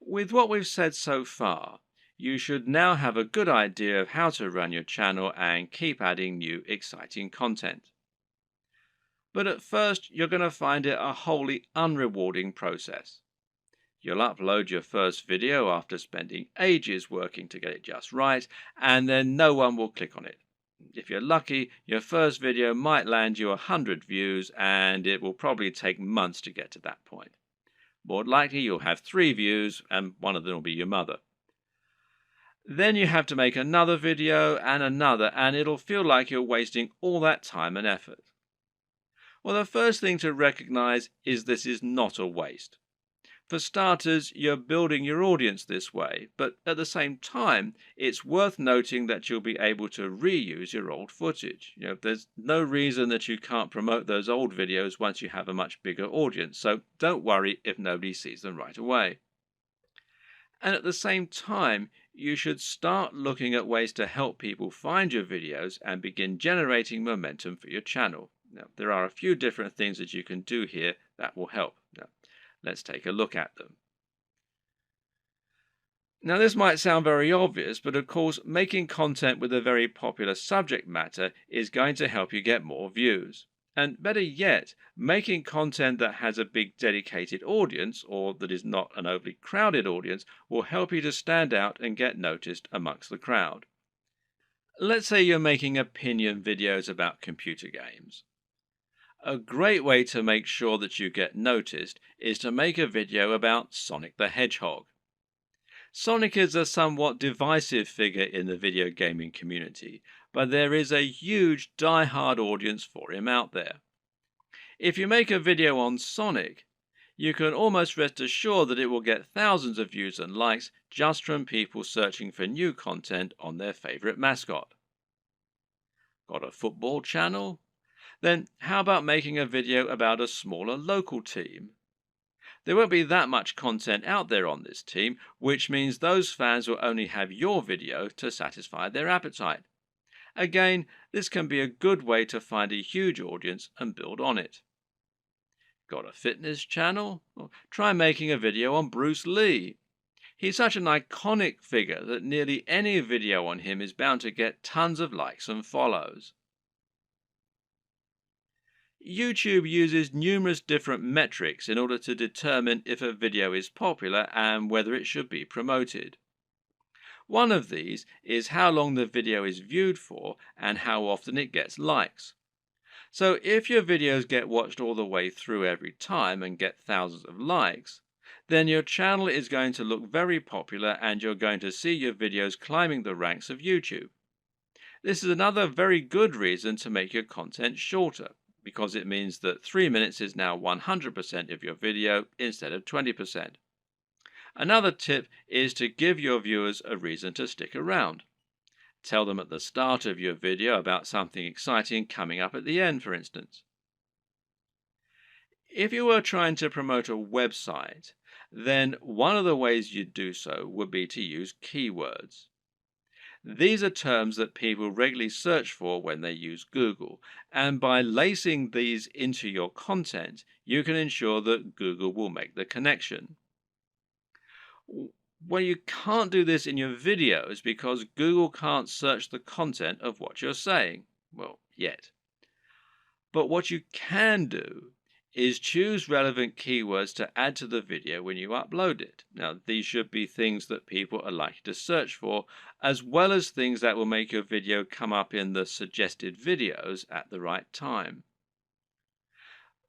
With what we've said so far, you should now have a good idea of how to run your channel and keep adding new exciting content. But at first, you're going to find it a wholly unrewarding process. You'll upload your first video after spending ages working to get it just right, and then no one will click on it. If you're lucky, your first video might land you 100 views, and it will probably take months to get to that point. More likely, you'll have 3 views, and one of them will be your mother. Then you have to make another video and another, and it'll feel like you're wasting all that time and effort. Well, the first thing to recognize is this is not a waste. For starters, you're building your audience this way, but at the same time, it's worth noting that you'll be able to reuse your old footage. There's no reason that you can't promote those old videos once you have a much bigger audience, so don't worry if nobody sees them right away. And at the same time, you should start looking at ways to help people find your videos and begin generating momentum for your channel. Now, there are a few different things that you can do here that will help. Now, let's take a look at them. Now, this might sound very obvious, but of course, making content with a very popular subject matter is going to help you get more views. And better yet, making content that has a big dedicated audience, or that is not an overly crowded audience, will help you to stand out and get noticed amongst the crowd. Let's say you're making opinion videos about computer games. A great way to make sure that you get noticed is to make a video about Sonic the Hedgehog. Sonic is a somewhat divisive figure in the video gaming community, but there is a huge die-hard audience for him out there. If you make a video on Sonic, you can almost rest assured that it will get thousands of views and likes just from people searching for new content on their favorite mascot. Got a football channel? Then how about making a video about a smaller local team? There won't be that much content out there on this team, which means those fans will only have your video to satisfy their appetite. Again, this can be a good way to find a huge audience and build on it. Got a fitness channel? Well, try making a video on Bruce Lee. He's such an iconic figure that nearly any video on him is bound to get tons of likes and follows. YouTube uses numerous different metrics in order to determine if a video is popular and whether it should be promoted. One of these is how long the video is viewed for and how often it gets likes. So if your videos get watched all the way through every time and get thousands of likes, then your channel is going to look very popular and you're going to see your videos climbing the ranks of YouTube. This is another very good reason to make your content shorter, because it means that 3 minutes is now 100% of your video instead of 20%. Another tip is to give your viewers a reason to stick around. Tell them at the start of your video about something exciting coming up at the end, for instance. If you were trying to promote a website, then one of the ways you'd do so would be to use keywords. These are terms that people regularly search for when they use Google, and by lacing these into your content, you can ensure that Google will make the connection. Well, you can't do this in your videos because Google can't search the content of what you're saying. Well, yet. But what you can do is choose relevant keywords to add to the video when you upload it. Now, these should be things that people are likely to search for, as well as things that will make your video come up in the suggested videos at the right time.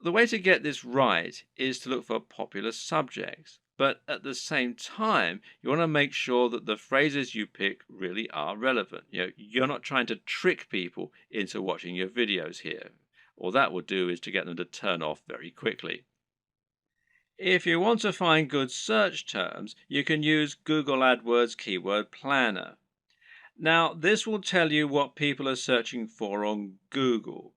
The way to get this right is to look for popular subjects, but at the same time, you want to make sure that the phrases you pick really are relevant. You're not trying to trick people into watching your videos here. All that will do is to get them to turn off very quickly. If you want to find good search terms, you can use Google AdWords Keyword Planner. Now, this will tell you what people are searching for on Google,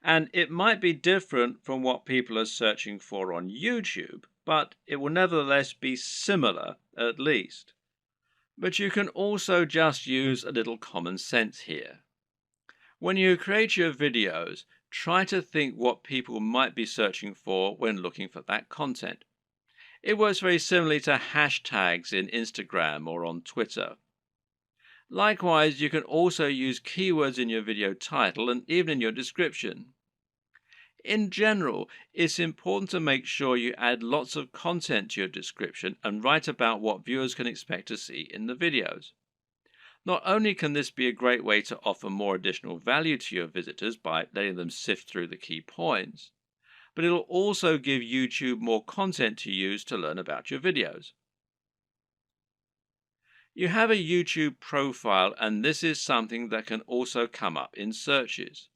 and it might be different from what people are searching for on YouTube, but it will nevertheless be similar at least. But you can also just use a little common sense here. When you create your videos, try to think what people might be searching for when looking for that content. It works very similarly to hashtags in Instagram or on Twitter. Likewise, you can also use keywords in your video title and even in your description. In general, it's important to make sure you add lots of content to your description and write about what viewers can expect to see in the videos. Not only can this be a great way to offer more additional value to your visitors by letting them sift through the key points, but it'll also give YouTube more content to use to learn about your videos. You have a YouTube profile, and this is something that can also come up in searches.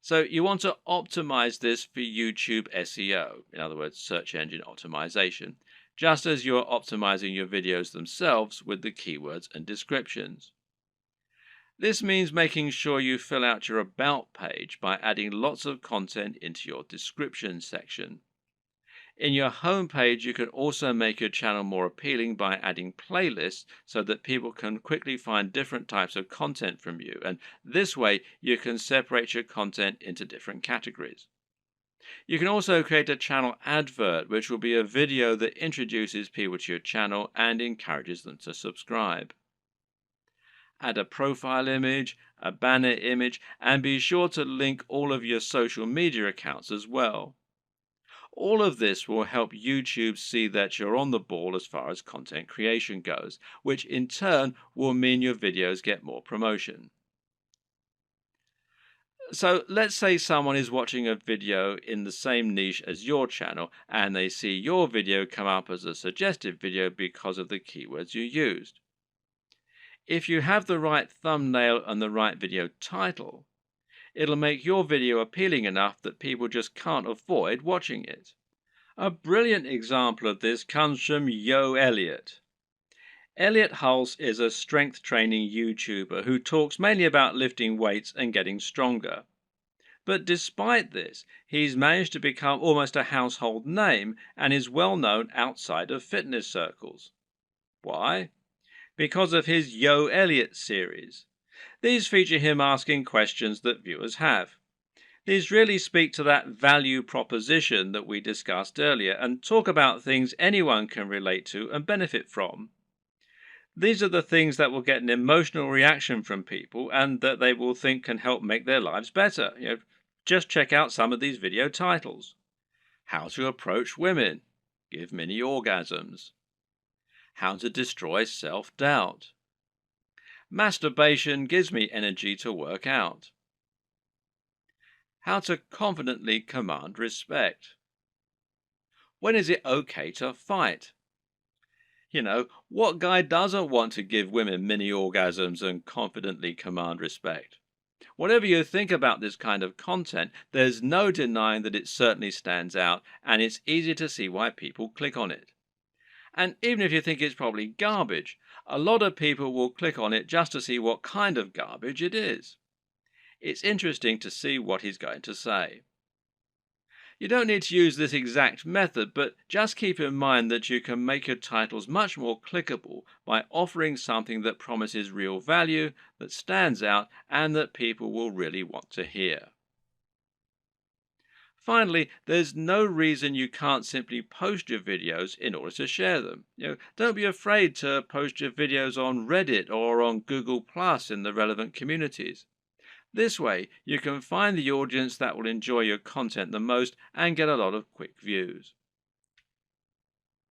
So you want to optimize this for YouTube SEO, in other words, search engine optimization, just as you're optimizing your videos themselves with the keywords and descriptions. This means making sure you fill out your About page by adding lots of content into your description section. In your home page, you can also make your channel more appealing by adding playlists so that people can quickly find different types of content from you, and this way you can separate your content into different categories. You can also create a channel advert, which will be a video that introduces people to your channel and encourages them to subscribe. Add a profile image, a banner image, and be sure to link all of your social media accounts as well. All of this will help YouTube see that you're on the ball as far as content creation goes, which in turn will mean your videos get more promotion. So let's say someone is watching a video in the same niche as your channel and they see your video come up as a suggested video because of the keywords you used. If you have the right thumbnail and the right video title, it'll make your video appealing enough that people just can't avoid watching it. A brilliant example of this comes from Yo Elliott. Elliott Hulse is a strength training YouTuber who talks mainly about lifting weights and getting stronger. But despite this, he's managed to become almost a household name and is well known outside of fitness circles. Why? Because of his Yo Elliott series. These feature him asking questions that viewers have. These really speak to that value proposition that we discussed earlier and talk about things anyone can relate to and benefit from. These are the things that will get an emotional reaction from people and that they will think can help make their lives better. Just check out some of these video titles. How to approach women. Give mini orgasms. How to destroy self-doubt. Masturbation gives me energy to work out. How to confidently command respect. When is it okay to fight? What guy doesn't want to give women mini orgasms and confidently command respect? Whatever you think about this kind of content, there's no denying that it certainly stands out, and it's easy to see why people click on it. And even if you think it's probably garbage, a lot of people will click on it just to see what kind of garbage it is. It's interesting to see what he's going to say. You don't need to use this exact method, but just keep in mind that you can make your titles much more clickable by offering something that promises real value, that stands out, and that people will really want to hear. Finally, there's no reason you can't simply post your videos in order to share them. Don't be afraid to post your videos on Reddit or on Google Plus in the relevant communities. This way, you can find the audience that will enjoy your content the most and get a lot of quick views.